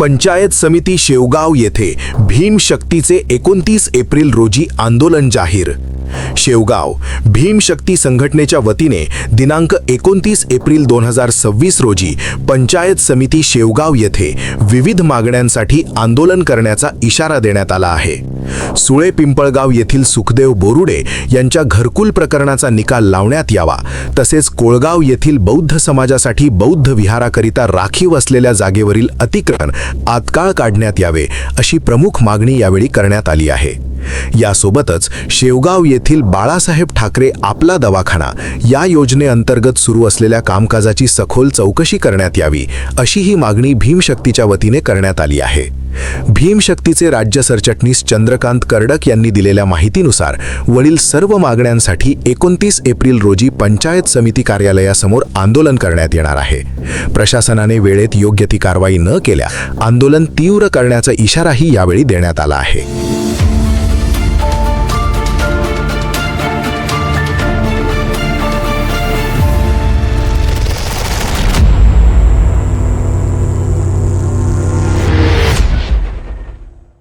पंचायत समिती शेवगाव येथे भीमशक्तीचे 29 एप्रिल रोजी आंदोलन जाहीर। शेवगाव भीमशक्ती संघटनेच्या वतीने दिनांक 29 एप्रिल 2026 रोजी पंचायत समिती शेवगाव येथे विविध मागण्यांसाठी आंदोलन करण्याचा इशारा देण्यात आला आहे। सुळे पिंपळगाव येथील सुखदेव बोरुडे यांच्या घरकुल प्रकरणाचा निकाल लावण्यात यावा, तसेच कोळगाव येथील बौद्ध समाजासाठी बौद्ध विहाराकरिता राखीव असलेल्या जागेवरील अतिक्रमण तात्काळ काढण्यात यावे, अशी प्रमुख मागणी यावेळी करण्यात आली आहे। यासोबतच शेवगाव येथील बाळासाहेब ठाकरे आपला दवाखाना या योजनेअंतर्गत सुरू असलेल्या कामकाजाची सखोल चौकशी करण्यात यावी, अशी ही मागणी भीमशक्तीच्या वतीने करण्यात आली आहे। भीमशक्तीचे राज्य सरचिटणीस चंद्रकांत कर्डक यांनी दिलेल्या माहितीनुसार वरील सर्व मागण्यांसाठी 29 एप्रिल रोजी पंचायत समिती कार्यालयासमोर आंदोलन करण्यात येणार आहे। प्रशासनाने वेळेत योग्य ती कारवाई न केल्यास आंदोलन तीव्र करण्याचा इशाराही यावेळी देण्यात आला आहे।